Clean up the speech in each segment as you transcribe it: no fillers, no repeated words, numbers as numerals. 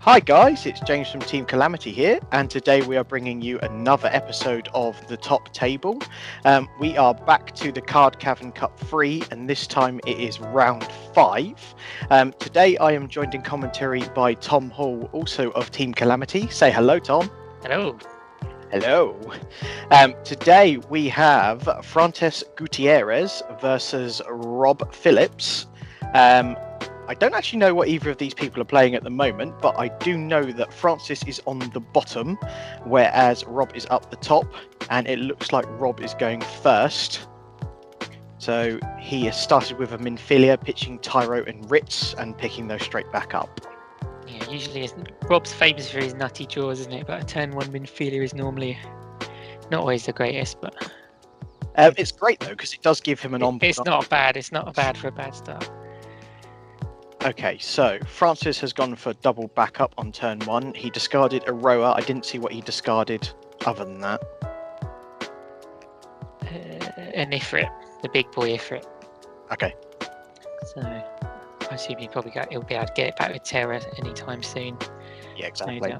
Hi guys, it's James from Team Calamity here, and today we are bringing you another episode of The Top Table. We are back to the Cavern Cup 3, and this time it is round 5. Today I am joined in commentary by Tom Hall, also of Team Calamity. Say hello, Tom. Hello. Hello. Today we have Francis Gutierrez versus Rob Phillips. I don't actually know what either of these people are playing at the moment, but I do know that Francis is on the bottom, whereas Rob is up the top, and it looks like Rob is going first. So he has started with a Minfilia, pitching Tyro and Ritz, and picking those straight back up. Yeah, usually Rob's famous for his nutty draws, isn't it? But a turn 1 Minfilia is normally not always the greatest, but it's great though because it does give him an on. It's not bad. It's not bad for a bad start. Okay, so Francis has gone for double backup on turn 1. He discarded a Roa. I didn't see what he discarded other than that. An Ifrit, the big boy Ifrit. Okay. So I assume he'll be able to get it back with Terra anytime soon. Yeah, exactly. No.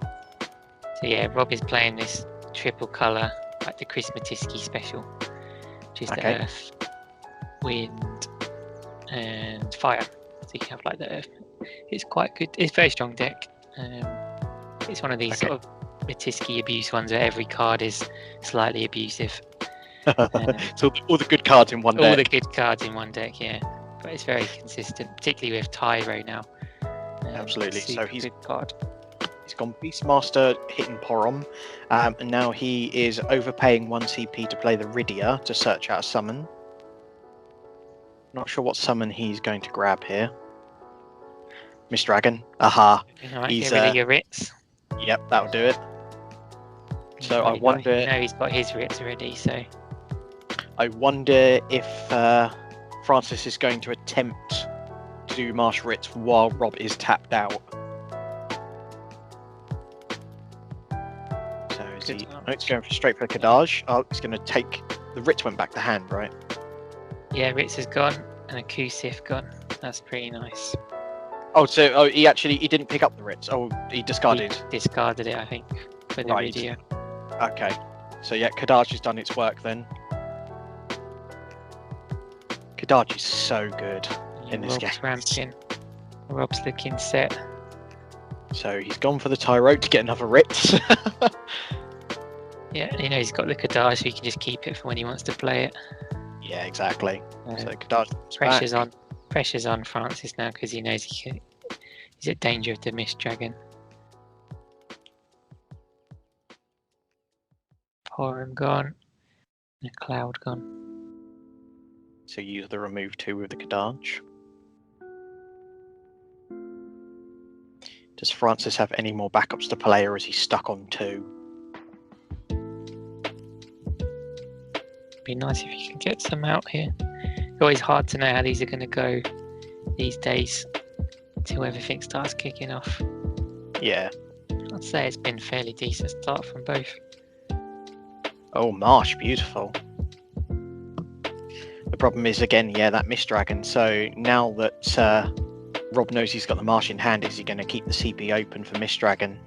So yeah, Rob is playing this triple colour, like the Chris Matiski special. Just Earth, Wind, and Fire. So you can have like the Earth. It's quite good. It's a very strong deck. It's one of these sort of Matiski abuse ones where every card is slightly abusive. So all the good cards in one deck. All the good cards in one deck, yeah. But it's very consistent, particularly with Tyro now. Absolutely. So he's good card. He's gone Beastmaster, hitting Porom, and now he is overpaying 1 CP to play the Rydia to search out a summon. Not sure what summon he's going to grab here. Miss Dragon. Aha. He's get rid of your Ritz. Yep, that'll do it. So I wonder. He's got his Ritz already. So I wonder if Francis is going to attempt to do Marsh Ritz while Rob is tapped out. So is he? Oh, it's going straight for the Kadaj. Oh, it's going to take the Ritz. Went back to hand, right? Yeah, Ritz has gone and a Kusif gone. That's pretty nice. Oh, so he didn't pick up the Ritz. Oh, he discarded. He discarded it, I think, for the video. Okay. So yeah, Kadaj has done its work then. Kadaj is so good in this game. Ramping. Rob's looking set. So he's gone for the Tyro to get another Ritz. Yeah, he's got the Kadaj, so he can just keep it for when he wants to play it. Yeah, exactly. So Kadaj pressure's on Francis now because he knows he's at danger of the Mist Dragon. Porum gone. And a Cloud gone. So use the remove 2 with the Kadaj. Does Francis have any more backups to play, or is he stuck on 2? Be nice if you can get some out here. It's always hard to know how these are going to go these days until everything starts kicking off. Yeah. I'd say it's been a fairly decent start from both. Oh, Marsh, beautiful. The problem is, again, that Mist Dragon. So now that Rob knows he's got the Marsh in hand, is he going to keep the CP open for Mist Dragon?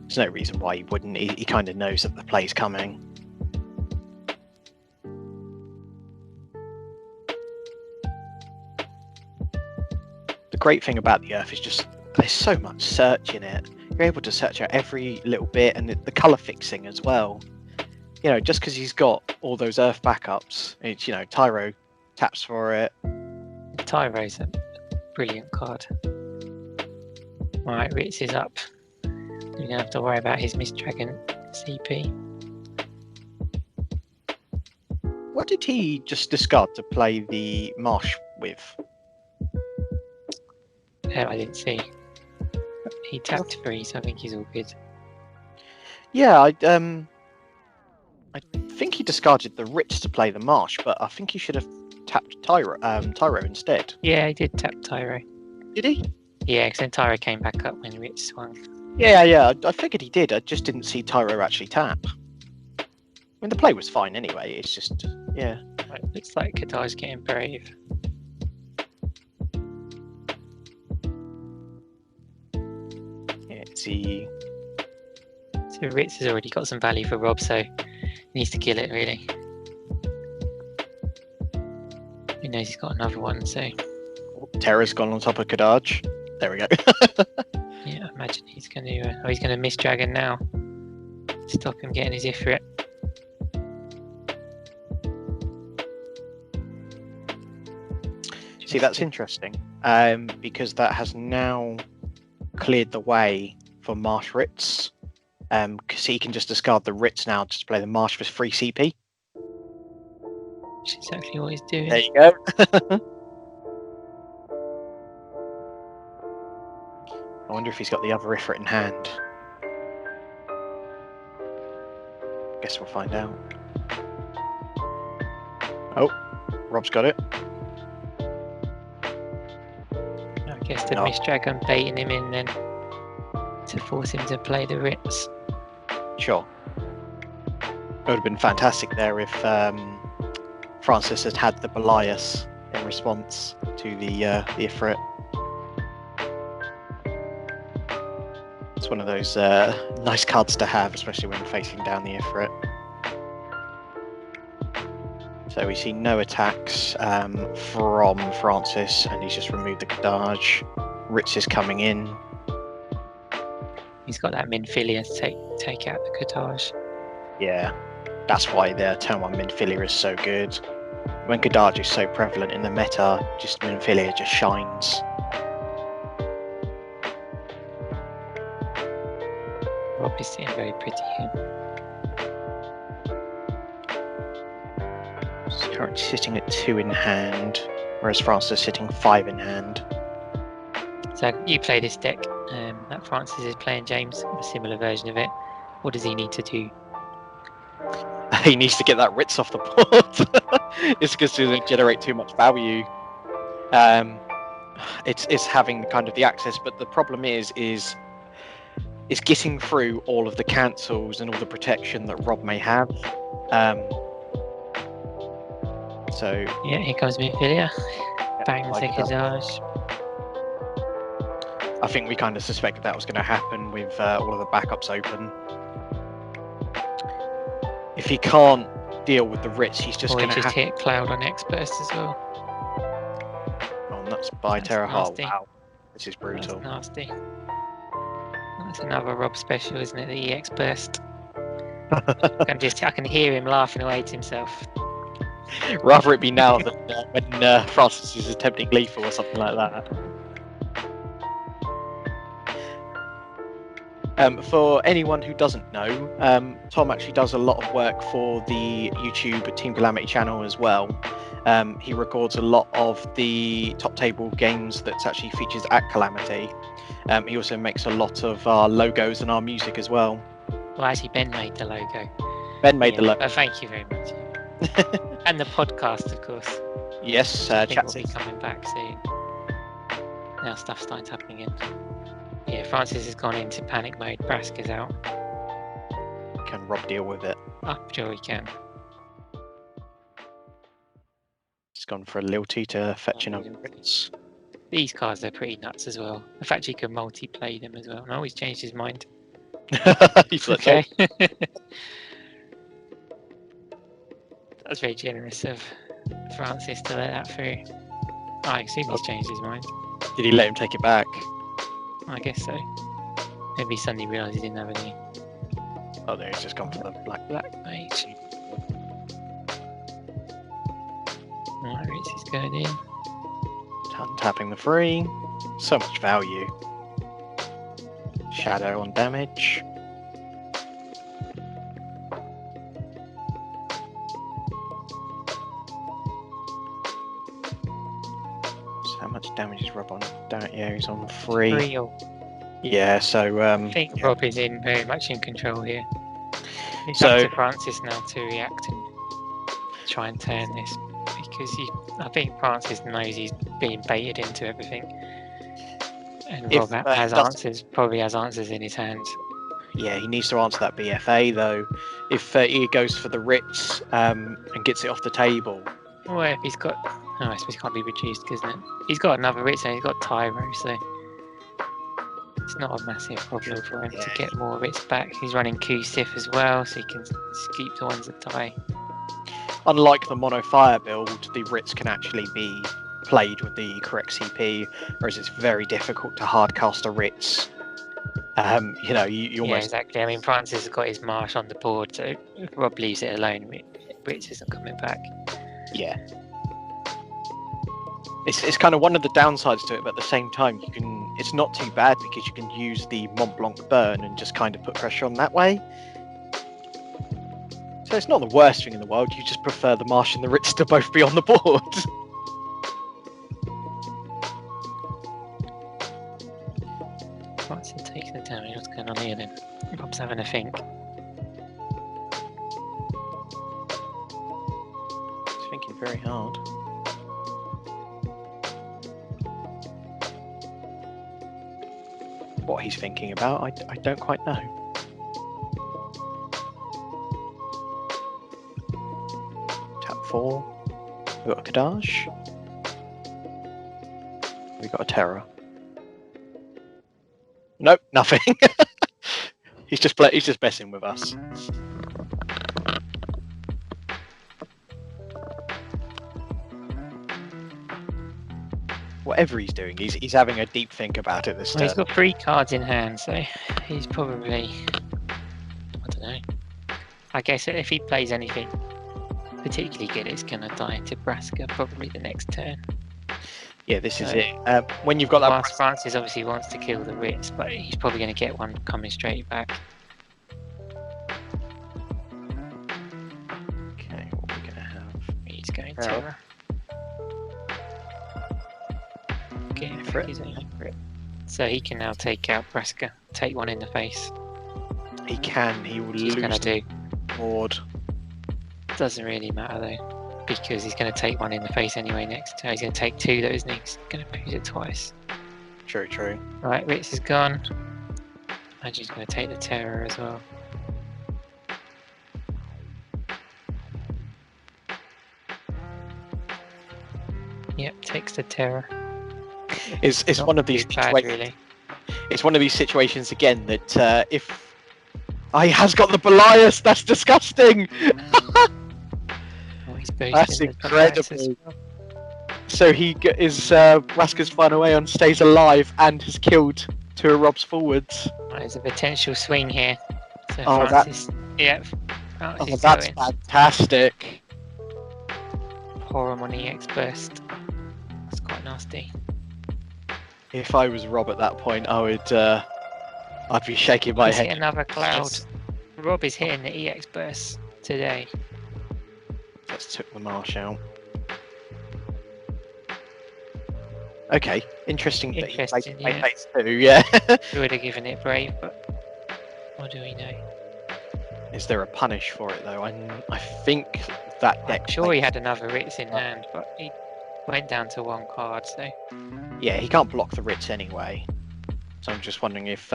There's no reason why he wouldn't. He kind of knows that the play's coming. The great thing about the Earth is just there's so much search in it. You're able to search out every little bit, and the colour fixing as well. Just because he's got all those Earth backups, it's, Tyro taps for it. Tyro's a brilliant card. Alright, Ritz is up. You don't have to worry about his Mist Dragon CP. What did he just discard to play the Marsh with? I didn't see. He tapped 3, so I think he's all good. Yeah, I think he discarded the Ritz to play the Marsh, but I think he should have tapped Tyro instead. Yeah, he did tap Tyro. Did he? Yeah, because then Tyro came back up when Ritz swung. Yeah, I figured he did. I just didn't see Tyro actually tap. I mean, the play was fine anyway. It's just, yeah. Looks like Kadaj's getting brave. Easy. So Ritz has already got some value for Rob, so he needs to kill it, really. He knows he's got another one, so... Terra's gone on top of Kadaj. There we go. Yeah, I imagine he's going to... he's going to miss Dragon now. Stop him getting his Ifrit. See, that's interesting, because that has now cleared the way for Marsh Ritz, because he can just discard the Ritz now to play the Marsh for free CP. Which is exactly what he's doing. There you go. I wonder if he's got the other Ifrit in hand. Guess we'll find out. Oh, Rob's got it. I guess the Miss Dragon baiting him in then to force him to play the Ritz. Sure. It would have been fantastic there if Francis had had the Belias in response to the Ifrit. It's one of those nice cards to have, especially when facing down the Ifrit. So we see no attacks from Francis, and he's just removed the Kadaj. Ritz is coming in. He's got that Minfilia to take out the Kadaj. Yeah, that's why the turn 1 Minfilia is so good. When Kadaj is so prevalent in the meta, just Minfilia just shines. Rob is sitting very pretty here. He's currently sitting at 2 in hand, whereas Francis is sitting 5 in hand. So you play this deck that Francis is playing, James, a similar version of it. What does he need to do? He needs to get that Ritz off the board. It's because it doesn't generate too much value. It's having kind of the access, but the problem is getting through all of the cancels and all the protection that Rob may have. So yeah, here comes Minfilia. Bang the Kadaj. I think we kind of suspected that was going to happen with all of the backups open. If he can't deal with the Ritz, he's just going to hit Cloud on X-Burst as well. Oh, and that's by Terra Hull. Wow, this is brutal. That's nasty. That's another Rob special, isn't it? The EX Burst. I can hear him laughing away to himself. Rather it be now than when Francis is attempting lethal or something like that. For anyone who doesn't know, Tom actually does a lot of work for the YouTube Team Calamity channel as well. He records a lot of the top table games that actually features at Calamity. He also makes a lot of our logos and our music as well. Well, actually, Ben made the logo. Ben made the logo. Thank you very much. And the podcast, of course. Yes, chat will be coming back soon. Now stuff's starting to happen again. Yeah, Francis has gone into panic mode. Brask is out. Can Rob deal with it? I'm sure he can. He's gone for a Lilty to fetch another Ritz. These cards are pretty nuts as well. The fact you can multi-play them as well. No, he's changed his mind. He's okay. That's very generous of Francis to let that through. I assume he's changed his mind. Did he let him take it back? I guess so. Maybe he suddenly realised he didn't have any. Oh, there he's just gone for the black mage. Alright, Ritz is going in. Tapping the 3. So much value. Shadow on damage. So how much damage is Rob on? Yeah, he's on 3. 3. Yeah, so I think Rob is very much in control here. It's up to Francis now to react and try and turn this, because I think Francis knows he's being baited into everything, and Rob probably has answers in his hands. Yeah, he needs to answer that BFA though. If he goes for the Ritz and gets it off the table. Well, if he's got, I suppose it can't be reduced, isn't it? He's got another Ritz and he's got Tyro, so It's not a massive problem for him to Yeah. get more of its back. He's running Q-Sif as well, so he can scoop the ones that die. Unlike the mono fire build, the Ritz can actually be played with the correct CP, whereas it's very difficult to hardcast a Ritz. You know, you Yeah, almost exactly. I mean, Francis has got his marsh on the board, so if Rob leaves it alone, Ritz isn't coming back. yeah. It's kind of one of the downsides to it, but at the same time, it's not too bad because you can use the Mont Blanc burn and just kind of put pressure on that way. So it's not the worst thing in the world. You just prefer the Marsh and the Ritz to both be on the board. Francis takes the damage. What's going on here then? Rob's having a think. He's thinking very hard. What he's thinking about, I don't quite know. Tap 4. We've got a Kadaj. We've got a Terror. Nope, nothing. he's just messing with us. Whatever he's doing, he's having a deep think about it this Well, he's turn. got 3 cards in hand, so he's probably, I don't know. I guess if he plays anything particularly good, it's going to die to Braska probably the next turn. Yeah, this is it. When you've got that. Whilst Francis obviously wants to kill the Ritz, but he's probably going to get one coming straight back. Okay, what are we going to have? He's going Terror. Getting for it. his own for it. So he can now take out Braska, take one in the face. He can. He will He's going lose to do. the board. Doesn't really matter though, because he's going to take one in the face anyway next turn. He's going to take 2 though, isn't he? He's going to use it twice. True, true. Right, Ritz is gone. Imagine he's going to take the Terror as well. Yep, takes the Terror. It's Not one of these too bad, situations. really. It's one of these situations again that if he has got the Belias, that's disgusting. Oh, he's boosting That's the Belias as incredible. well. So he is Raska's flying away on stays alive and has killed 2 of Rob's forwards. There's a potential swing here. So Oh, Francis, yeah, Francis Oh, is that's going. fantastic. Horror on EX burst. That's quite nasty. If I was Rob at that point, I would. I'd be shaking my He's hit head. another cloud. Just- Rob is hitting the EX burst today. Let's took the Marsh out. Okay, interesting. that he played Interesting, yeah. phase 2, yeah. We would have given it brave, but what do we know? Is there a punish for it though? I think that deck. I'm sure he makes- had another Ritz in hand, but he went down to 1 card, so Yeah, he can't block the Ritz anyway. So I'm just wondering if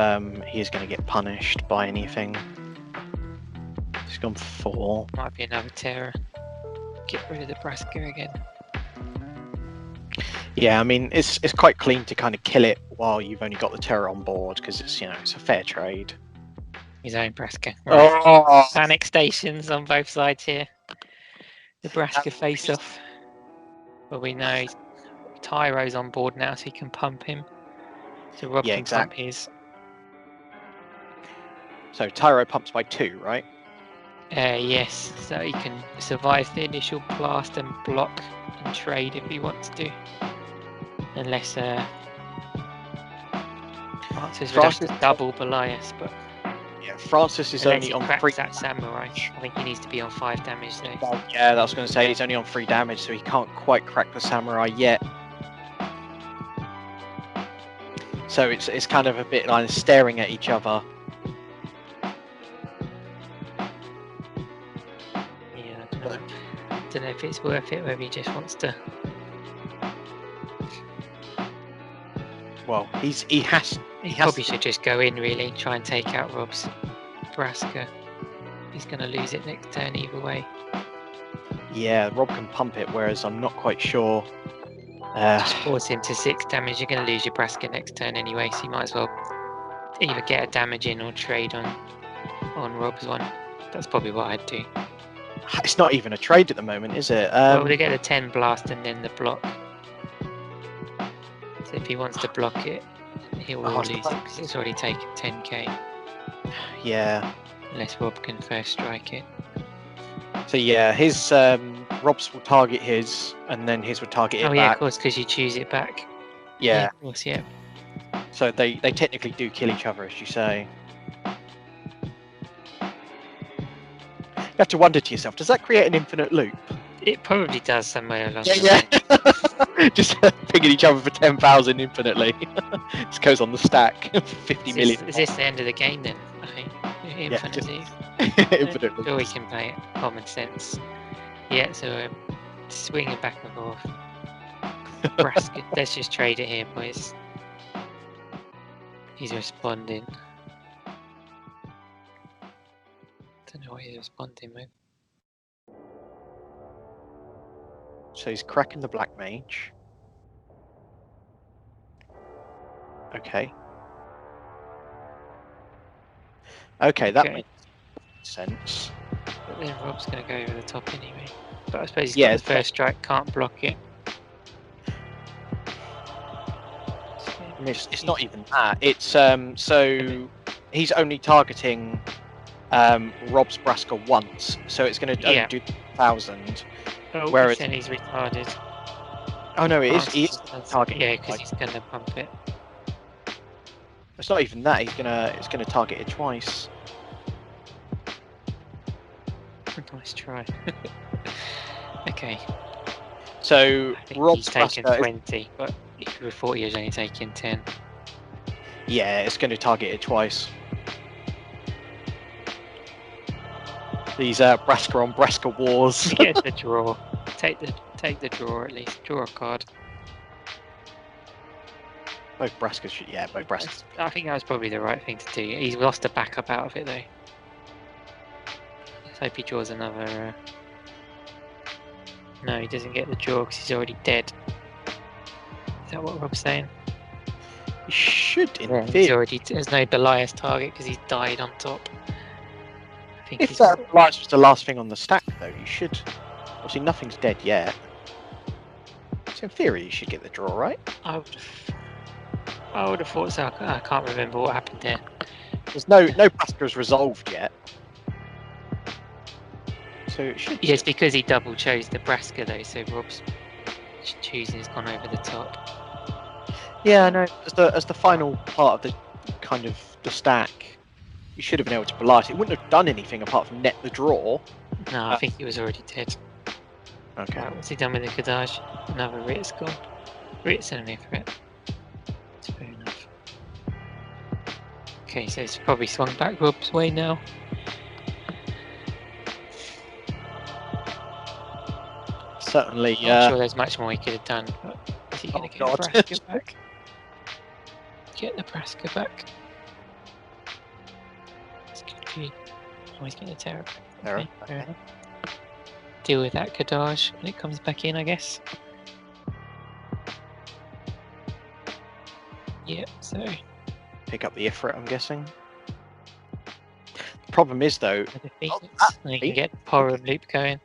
he is going to get punished by anything. He's gone 4. might be another Terror. Get rid of the Braska again. Yeah, I mean it's quite clean to kind of kill it while you've only got the Terror on board because it's it's a fair trade. His own Braska. Right. Oh, Panic stations on both sides here. The Braska face off. But we know Tyro's on board now, so he can pump him. So Rob Yeah, can exactly. pump his. So Tyro pumps by 2, right? Yes, so he can survive the initial blast and block and trade if he wants to. Unless Francis would have to double Belias, but Yeah, Francis is unless only he on cracks 3. that Samurai, I think he needs to be on 5 damage though. Yeah, I was going to say he's only on 3 damage, so he can't quite crack the Samurai yet. So it's kind of a bit like staring at each other. Yeah, I don't know if it's worth it, whether he just wants to. Well, he has. He has probably should just go in really, try and take out Rob's Braska. He's going to lose it next turn either way. Yeah, Rob can pump it, whereas I'm not quite sure. Just force him to 6 damage. You're going to lose your Braska next turn anyway, so you might as well either get a damage in or trade on Rob's one. That's probably what I'd do. It's not even a trade at the moment, is it? Well, they get a 10 blast and then the block. So if he wants to block it, he will lose it because it's already taken 10k. Yeah. Unless Rob can first strike it. So yeah, his Rob's will target his, and then his will target it Oh back. yeah, of course, because you choose it back. Yeah. Of course, yeah. So they technically do kill each other, as you say. You have to wonder to yourself, does that create an infinite loop? It probably does somewhere along the Yeah. Just pinging each other for 10,000 infinitely. Just goes on the stack. 50 million. Is this the end of the game then? I think. Infinitely. Infinite Sure, we loops. can play it. Common sense. Yeah, so swinging back and forth. Braska, let's just trade it here, boys. He's responding. Don't know what he's responding with. So he's cracking the black mage. Okay. Okay, that makes sense. But then Rob's going to go over the top anyway. But I suppose he's Yeah, got the first strike, can't block it. I mean, it's not even that. It's so he's only targeting Rob's Braska once, so it's going to only do 1,000. Oh, whereas then he's retarded. Oh no, it is. He is targeting. Yeah, because he's going to pump it. It's not even that. It's gonna target it twice. Nice try. Okay. So Rob's he's taken Braska 20, but if you were 40, he was only taking 10. Yeah, it's going to target it twice. These Braska on Braska wars. Get the draw. Take the draw at least. Draw a card. Both Braskas should. Yeah, both Braskas. I think that was probably the right thing to do. He's lost a backup out of it though. Let's hope he draws another. No, he doesn't get the draw because he's already dead. Is that what Rob's saying? He should, in theory. He's already. There's no Belias target because he's died on top. I think if that Belias was the last thing on the stack, though, you should. Obviously, nothing's dead yet. So in theory, you should get the draw, right? I would have thought so. I can't remember what happened there. There's no Braska's resolved yet. So it should. Yes, because he double chose the Braska though, so Rob's choosing has gone over the top. Yeah, I know. As the final part of the kind of the stack, you should have been able to Belias. It wouldn't have done anything apart from net the draw. No, I think he was already dead. Okay. Right, what's he done with the Kadaj? Another Rit's gone. Rit's enemy threat. That's fair enough. Okay, so it's probably swung back Rob's way now. Certainly, I'm sure there's much more he could have done, but is he going to get the Braska back? Get the Braska back. This could be... Oh, he's getting a Terror back. Okay, fair enough. Deal with that Kadaj when it comes back in, I guess. Yep, so... Pick up the Ifrit, I'm guessing. The problem is, though... You can get the Porum loop going.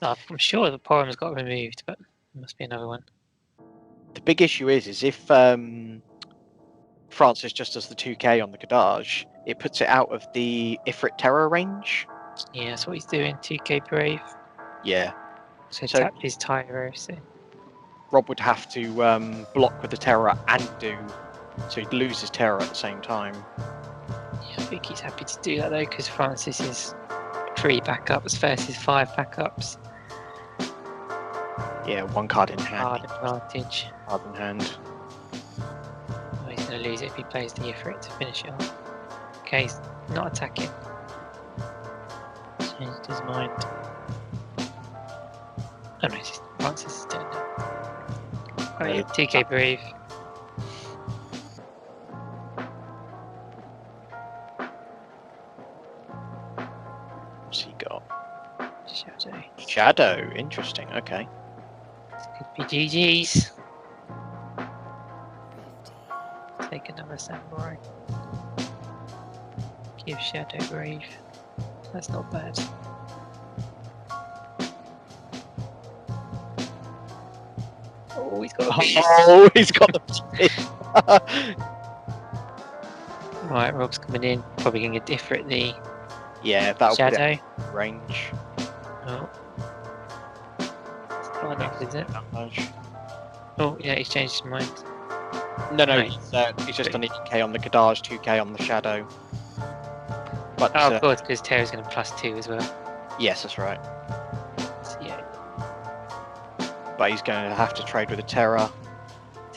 Oh, I'm sure the Porum's got removed, but there must be another one. The big issue is if Francis just does the 2k on the Kadaj, it puts it out of the Ifrit terror range. Yeah, that's what he's doing. 2k Brave. Yeah. So tap his Tyro, so... Rob would have to block with the terror and do... So he'd lose his terror at the same time. Yeah, I think he's happy to do that though, because Francis is 3 backups versus 5 backups. Yeah, 1 card in hand. Hard advantage. Card in hand. Oh, he's going to lose it if he plays the Ifrit to finish it off. Okay, he's not attacking. Changed his mind. Oh no, Francis is dead now. Oh yeah, 2k Brave. What's he got? Shadow. Shadow, interesting, okay. Could be GG's. Take another samurai. give Shadow Brave. That's not bad. Oh, he's got a beast. Oh, he's got the Right, Rob's coming in. Probably going to differ at the yeah, that'll Shadow. put it range. Oh. It's not enough, is it? That much. Oh, yeah, he's changed his mind. No, Right. he's just done 8k on the Kadaj, 2k on the Shadow. But Oh, of course, because Terra's going to +2 as well. yes, that's right. So, yeah. But he's going to have to trade with a Terra.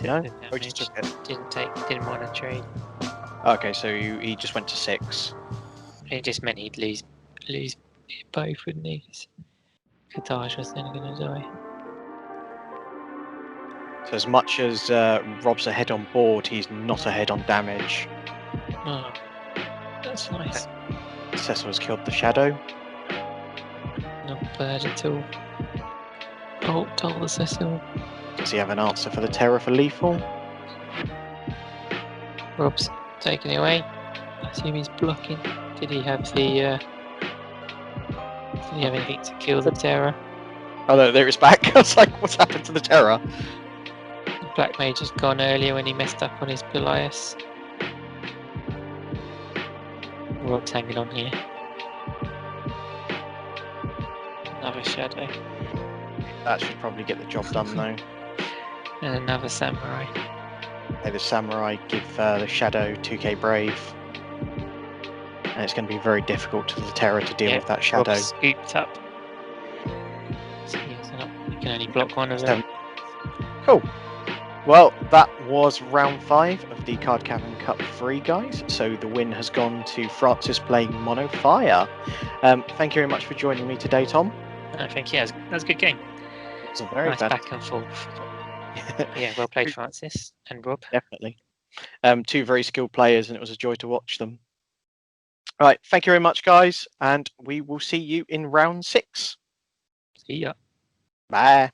No, The oh, he just took it. Didn't want to trade. Okay, so he just went to 6. It just meant he'd lose both, wouldn't he? Kadaj was then going to die. So as much as Rob's ahead on board, he's not ahead on damage. Oh, that's nice. Cecil's killed the Shadow. Not bad at all. Oh, Toll the Cecil. Does he have an answer for the Terra for lethal? Rob's taking it away. I assume he's blocking. Did he have the? Did he have anything to kill the Terror? Oh no, there it's back. I was like, what's happened to the Terra? The Black Mage has gone earlier when he messed up on his Belias. Rob's hanging on here. Another Shadow. That should probably get the job done though. And another Samurai. Okay, the Samurai give the Shadow 2k Brave. And it's going to be very difficult for the Terra to deal with that Shadow. Rob's scooped up. So you can only block one of them. Cool. Well, that was round 5 of the Card Cavern Cup 3, guys. So the win has gone to Francis playing Mono Fire. Thank you very much for joining me today, Tom. I think, yeah, that was a good game. It was a very nice back and forth. Yeah, well played, Francis and Rob. Definitely. 2 very skilled players, and it was a joy to watch them. All right, thank you very much, guys, and we will see you in round 6. See ya. Bye.